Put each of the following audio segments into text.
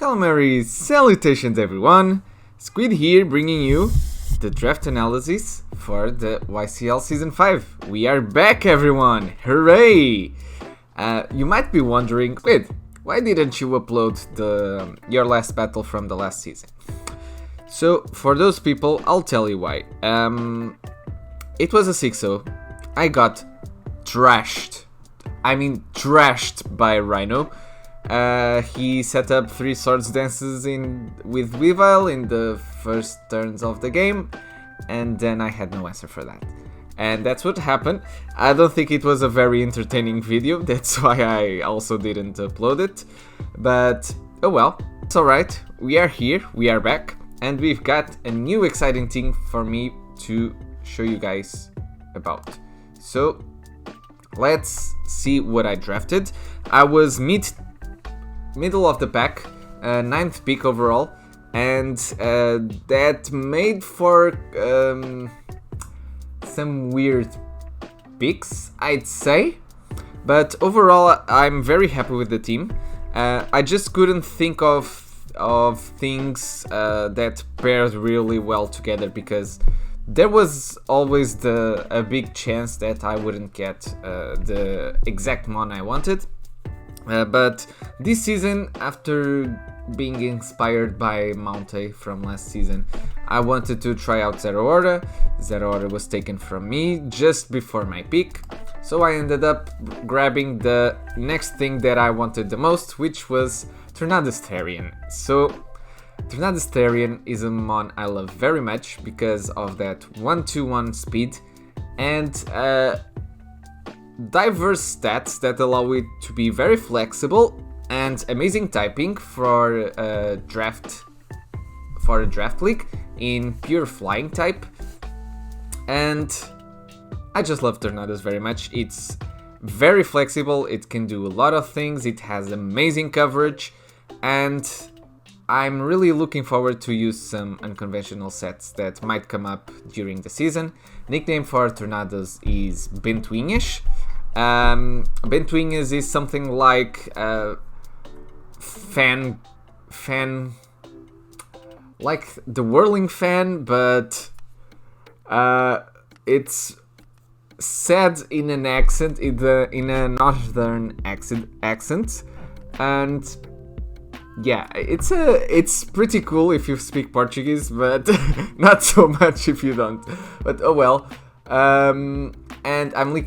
Calamari Salutations everyone! Squid here bringing you the draft analysis for the YCL Season 5. We are back everyone! Hooray! You might be wondering, Squid, why didn't you upload your last battle from the last season? So, for those people, I'll tell you why. It was a 6-0. I got trashed. I mean, trashed by Rhino. He set up 3 swords dances with Weavile in the first turns of the game, and then I had no answer for that. And that's what happened. I don't think it was a very entertaining video, that's why I also didn't upload it. But, oh well, it's alright, we are here, we are back, and we've got a new exciting thing for me to show you guys about. So, let's see what I drafted. I was middle of the pack, 9th pick overall, and that made for some weird picks, I'd say, but overall I'm very happy with the team. I just couldn't think of things that paired really well together, because there was always a big chance that I wouldn't get the exact mon I wanted. But this season, after being inspired by Mountay from last season, I wanted to try out Zeraora. Zeraora was taken from me just before my pick, so I ended up grabbing the next thing that I wanted the most, which was Tornadus Terrakin. So Tornadus Terrakin is a mon I love very much because of that 1-2-1 speed and diverse stats that allow it to be very flexible and amazing typing for a draft league in pure flying type. And I just love Tornadus very much. It's very flexible, it can do a lot of things, it has amazing coverage, and I'm really looking forward to use some unconventional sets that might come up during the season. Nickname for Tornadus is Bentwingish. Bentwingish is something like fan like the whirling fan, but it's said in an accent, in a northern accent, and yeah, it's pretty cool if you speak Portuguese, but not so much if you don't. But oh well. And I'm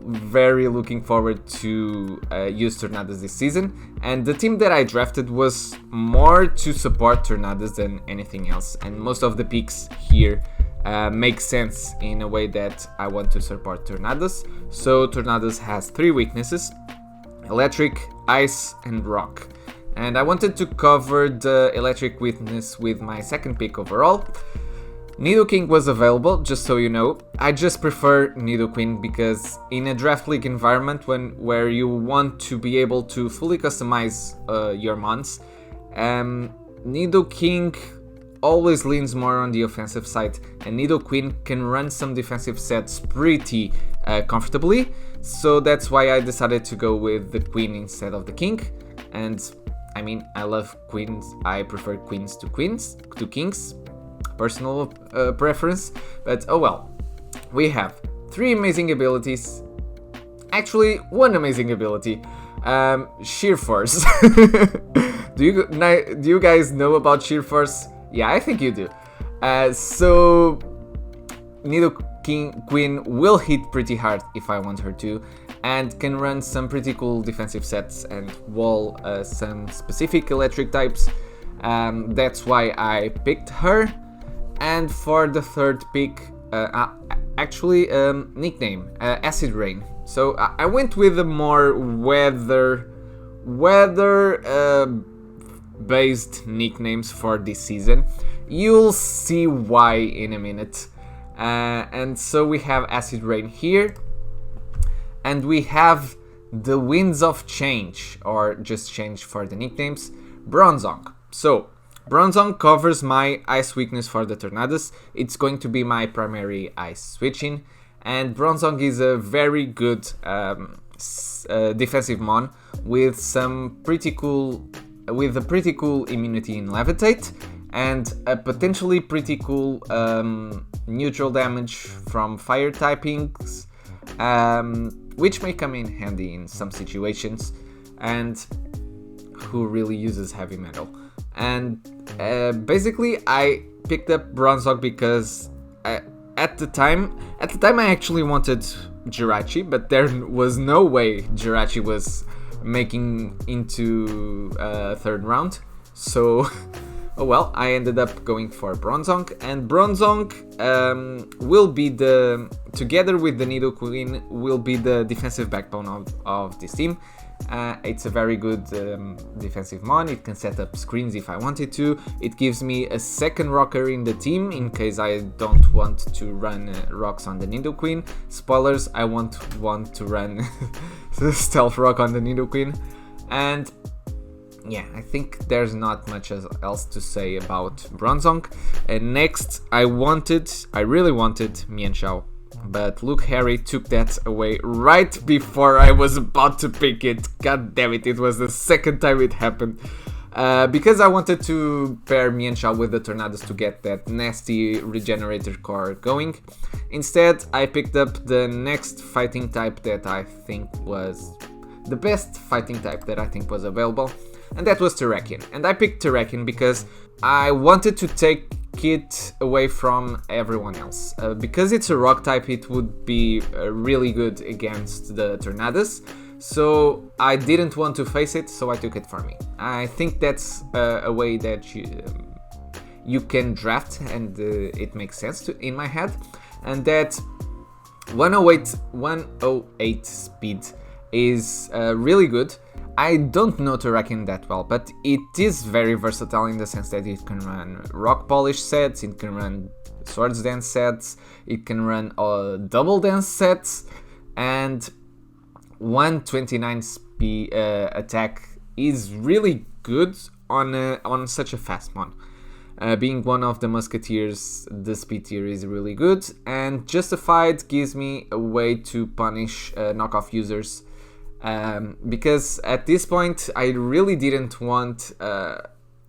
very looking forward to use Tornadus this season. And the team that I drafted was more to support Tornadus than anything else. And most of the picks here make sense in a way that I want to support Tornadus. So Tornadus has 3 weaknesses: electric, ice, and rock. And I wanted to cover the electric weakness with my 2nd pick overall. Nidoqueen was available, just so you know. I just prefer Nidoqueen because in a draft league environment where you want to be able to fully customize your mons, Nidoqueen always leans more on the offensive side, and Nidoqueen can run some defensive sets pretty comfortably, so that's why I decided to go with the queen instead of the king. And I mean, I love queens, I prefer queens to kings. Personal preference, but oh well. We have 3 amazing abilities, actually 1 amazing ability, Sheer Force. Do you guys know about Sheer Force? Yeah, I think you do. So Nidoqueen will hit pretty hard if I want her to, and can run some pretty cool defensive sets and wall some specific electric types. That's why I picked her. And for the 3rd pick, nickname, Acid Rain. So I went with a more weather based nicknames for this season. You'll see why in a minute. And so we have Acid Rain here, and we have the Winds of Change, or just change for the nicknames, Bronzong. So Bronzong covers my ice weakness for the Tornadus. It's going to be my primary ice switching, and Bronzong is a very good defensive mon with some pretty cool with a pretty cool immunity in Levitate and a potentially pretty cool neutral damage from fire typings, which may come in handy in some situations, and who really uses heavy metal. And basically I picked up Bronzong because at the time I actually wanted Jirachi, but there was no way Jirachi was making into third round, so oh well, I ended up going for Bronzong, and Bronzong will be together with the Nidoqueen, will be the defensive backbone of this team. It's a very good defensive mon. It can set up screens if I wanted to. It gives me a second rocker in the team in case I don't want to run rocks on the Nidoqueen. Spoilers, I won't want to run stealth rock on the Nidoqueen. And yeah, I think there's not much else to say about Bronzong. And next, I really wanted Mienshao, but Luke Harry took that away right before I was about to pick it. God damn it, it was the second time it happened. Because I wanted to pair Mienshao with the Tornadoes to get that nasty Regenerator core going. Instead, I picked up the next fighting type that I think was the best fighting type that I think was available, and that was Terrakin. And I picked Terrakin because I wanted to take it away from everyone else. Because it's a rock type, it would be really good against the Tornadoes, so I didn't want to face it, so I took it for me. I think that's a way that you can draft, and it makes sense in my head, and that 108 speed is really good. I don't know Terrakin that well, but it is very versatile in the sense that it can run rock polish sets, it can run swords dance sets, it can run double dance sets, and 129 speed attack is really good on such a fast mon. Being one of the musketeers, the speed tier is really good, and Justified gives me a way to punish knockoff users. Because at this point I really didn't want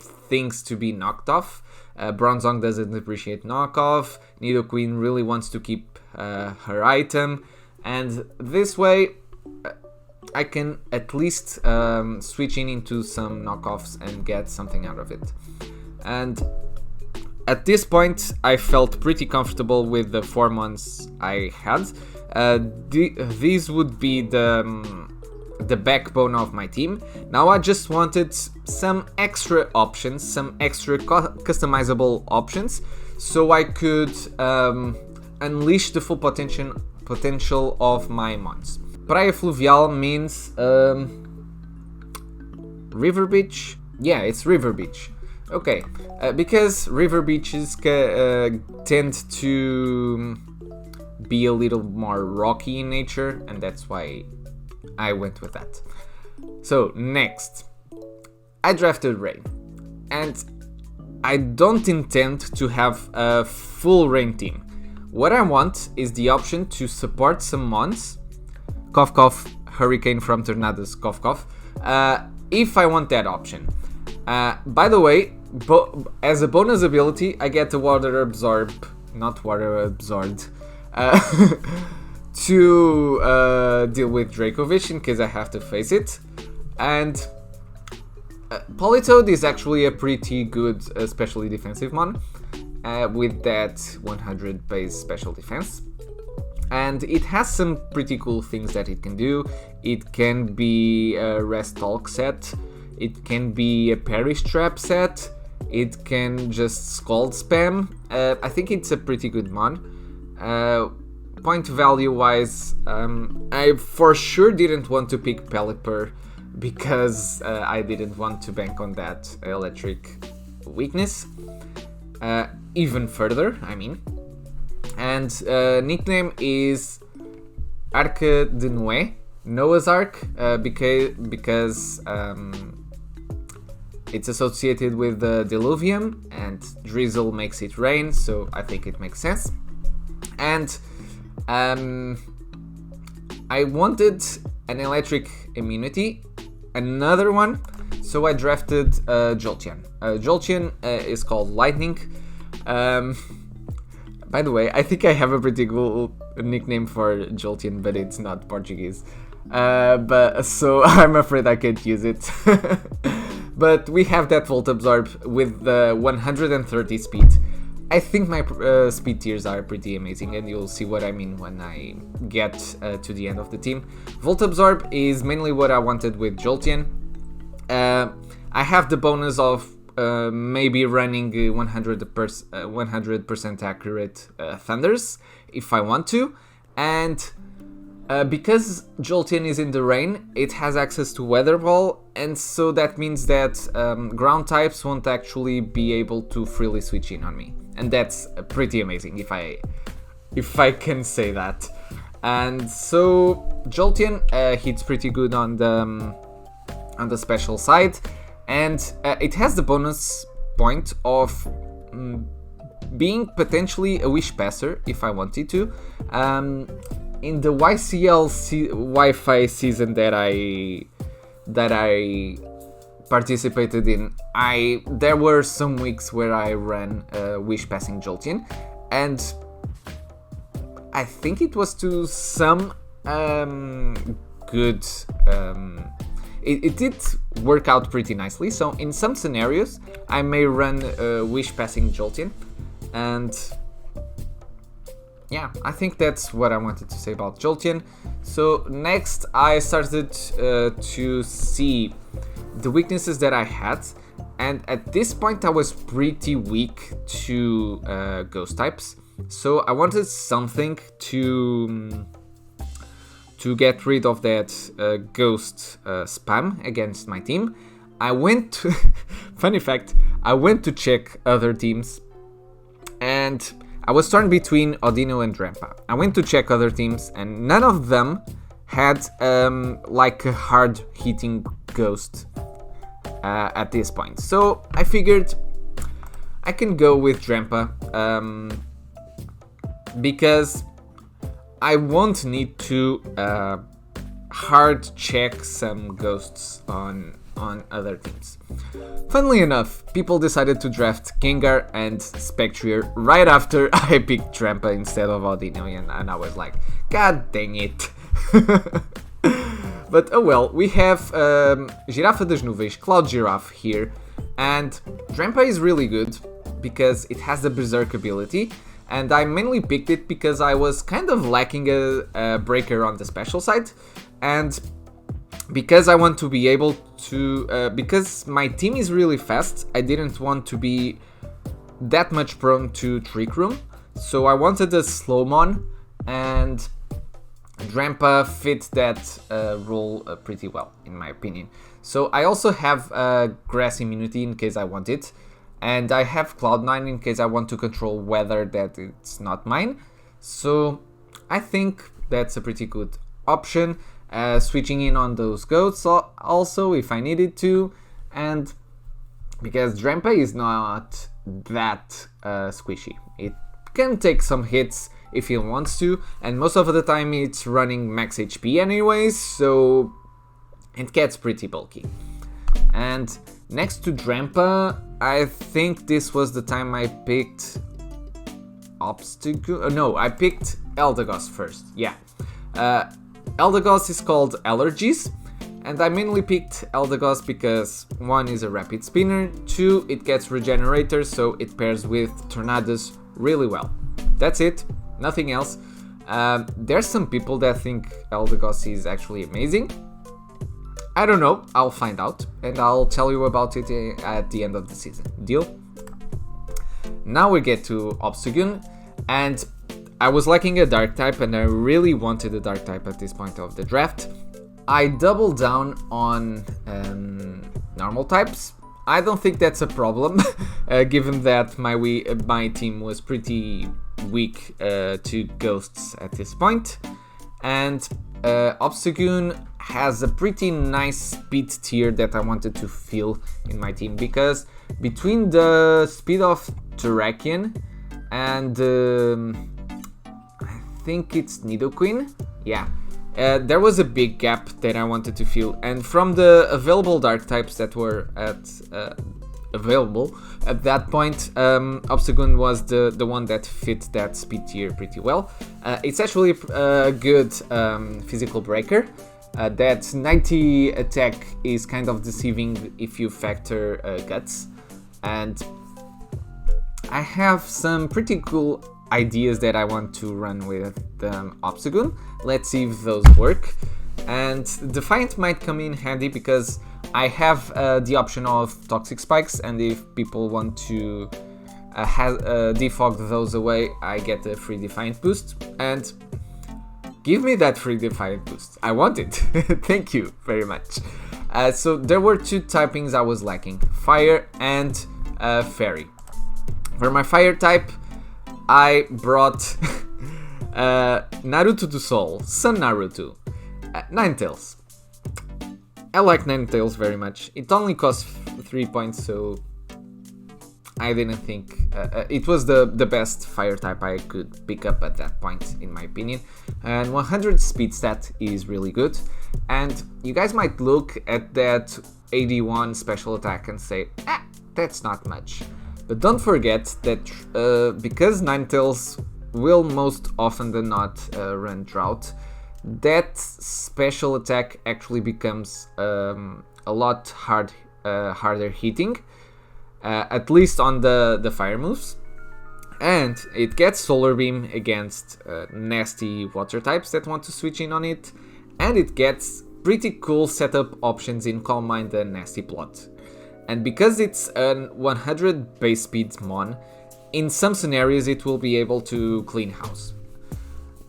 things to be knocked off. Bronzong doesn't appreciate knockoff, Nidoqueen really wants to keep her item, and this way I can at least switch into some knockoffs and get something out of it. And at this point I felt pretty comfortable with the 4 months I had. These would be the backbone of my team. Now I just wanted some extra options, some extra customizable options, so I could unleash the full potential of my mons. Praia Fluvial means river beach? Yeah, it's river beach. Okay, because river beaches tend to be a little more rocky in nature, and that's why I went with that. So next, I drafted Rain, and I don't intend to have a full Rain team. What I want is the option to support some mons, cough cough, Hurricane from Tornadoes, cough cough, if I want that option. By the way, as a bonus ability, I get the water absorbed, to deal with Dracovish in case I have to face it. And Politoed is actually a pretty good specially defensive mon, with that 100 base special defense. And it has some pretty cool things that it can do. It can be a Rest Talk set, it can be a Perish Trap set, it can just Scald spam. I think it's a pretty good mon. Point value wise, I for sure didn't want to pick Pelipper because I didn't want to bank on that electric weakness even further, I mean. And nickname is Arca de Noé, Noah's Ark, because it's associated with the Diluvium, and drizzle makes it rain, so I think it makes sense. And I wanted an electric immunity, another one, so I drafted Jolteon. Jolteon is called Lightning. By the way, I think I have a pretty cool nickname for Jolteon, but it's not Portuguese. But so I'm afraid I can't use it. But we have that Volt Absorb with the 130 speed. I think my speed tiers are pretty amazing, and you'll see what I mean when I get to the end of the team. Volt Absorb is mainly what I wanted with Jolteon. I have the bonus of maybe running 100% accurate Thunders if I want to, and because Jolteon is in the rain, it has access to Weather Ball, and so that means that ground types won't actually be able to freely switch in on me, and that's pretty amazing if I can say that. And so Jolteon hits pretty good on the special side, and it has the bonus point of being potentially a Wish Passer if I wanted to. In the YCL Wi-Fi season that I participated in, there were some weeks where I ran Wish Passing Jolteon, and I think it was to some good. It did work out pretty nicely. So in some scenarios, I may run Wish Passing Jolteon, and yeah, I think that's what I wanted to say about Jolteon. So next, I started to see the weaknesses that I had, and at this point I was pretty weak to ghost types. So I wanted something to get rid of that ghost spam against my team. I went to funny fact, I went to check other teams, and I was torn between Audino and Drampa. I went to check other teams, and none of them had like a hard hitting ghost at this point. So I figured I can go with Drampa because I won't need to hard check some ghosts on other teams. Funnily enough, people decided to draft Gengar and Spectrier right after I picked Drampa instead of Audino, and I was like, god dang it. But oh well, we have Giraffe das Nuvens, Cloud Giraffe here, and Drampa is really good because it has the Berserk ability, and I mainly picked it because I was kind of lacking a breaker on the special side, and because I want to be able to, because my team is really fast, I didn't want to be that much prone to Trick Room, so I wanted a Slowmon, and Drampa fit that role pretty well, in my opinion. So I also have Grass Immunity in case I want it, and I have Cloud9 in case I want to control weather that it's not mine. So I think that's a pretty good option. Switching in on those goats also if I needed to, and because Drampa is not that squishy. It can take some hits if it wants to, and most of the time it's running max HP anyways, so it gets pretty bulky. And next to Drampa, I think this was the time I picked Obstagoon. No, I picked Eldegoss first. Yeah. Eldegoss is called Allergies, and I mainly picked Eldegoss because 1 is a rapid spinner, 2 it gets regenerators, so it pairs with Tornadus really well. That's it, nothing else. There's some people that think Eldegoss is actually amazing. I don't know, I'll find out, and I'll tell you about it at the end of the season. Deal? Now we get to Obstagoon, and I was lacking a dark type, and I really wanted a dark type at this point of the draft. I doubled down on normal types. I don't think that's a problem, given that my team was pretty weak to ghosts at this point. And Obstagoon has a pretty nice speed tier that I wanted to feel in my team, because between the speed of Terrakin and I think it's Nidoqueen, yeah, there was a big gap that I wanted to fill, and from the available dark types that were available at that point, Obstagoon was the one that fit that speed tier pretty well. It's actually a good physical breaker. That 90 attack is kind of deceiving if you factor guts, and I have some pretty cool ideas that I want to run with the Obstagoon. Let's see if those work. And Defiant might come in handy because I have the option of Toxic Spikes, and if people want to defog those away, I get a free Defiant boost. And give me that free Defiant boost. I want it. Thank you very much. So there were two typings I was lacking: Fire and Fairy. For my Fire type, I brought Naruto to Soul, Sun Naruto, Ninetales. I like Ninetales very much. It only costs 3 points, so I didn't think it was the best fire type I could pick up at that point, in my opinion. And 100 speed stat is really good. And you guys might look at that 81 special attack and say, that's not much. But don't forget that because Ninetales will most often than not run Drought, that special attack actually becomes a lot harder hitting, at least on the fire moves. And it gets Solar Beam against nasty water types that want to switch in on it, and it gets pretty cool setup options in Calm Mind and Nasty Plot. And because it's an 100 base speed mon, in some scenarios it will be able to clean house.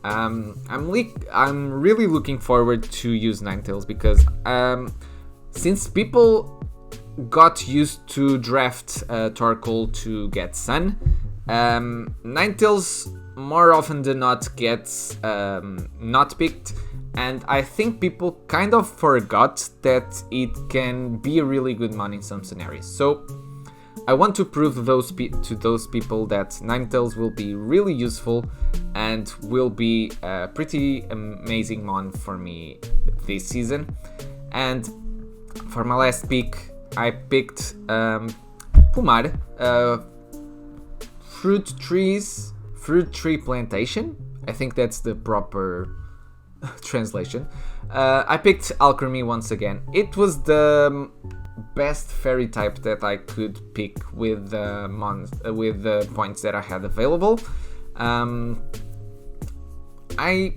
I'm really looking forward to use Ninetales because since people got used to draft Torkoal to get Sun, Ninetales more often than not gets not picked. And I think people kind of forgot that it can be a really good mon in some scenarios. So I want to prove to those people that Ninetales will be really useful and will be a pretty amazing mon for me this season. And for my last pick, I picked Pumar, Fruit Tree Plantation. I think that's the proper translation. I picked Alchemy once again. It was the best fairy type that I could pick with the points that I had available. I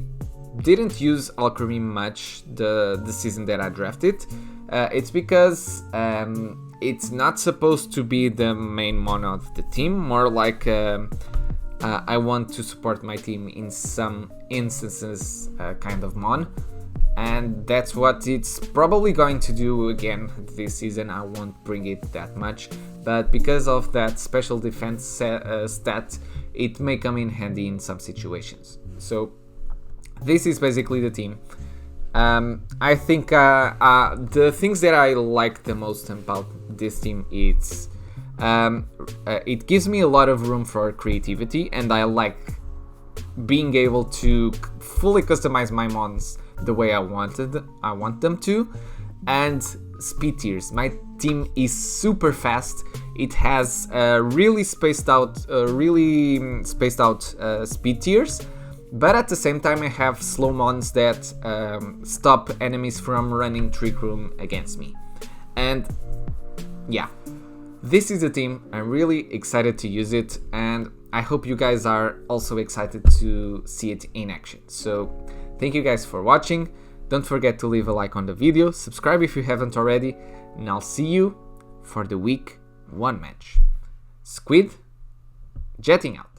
didn't use Alchemy much the season that I drafted. It's because it's not supposed to be the main mon of the team, more like I want to support my team in some instances kind of mon, and that's what it's probably going to do again this season. I won't bring it that much, but because of that special defense stat, it may come in handy in some situations. So this is basically the team. I think the things that I like the most about this team is it gives me a lot of room for creativity, and I like being able to fully customize my mons the way I want them to. And speed tiers. My team is super fast. It has really spaced out speed tiers. But at the same time, I have slow mons that stop enemies from running Trick Room against me. And yeah, this is the team. I'm really excited to use it, and I hope you guys are also excited to see it in action. So thank you guys for watching. Don't forget to leave a like on the video, subscribe if you haven't already, and I'll see you for the week 1 match. Squid, jetting out.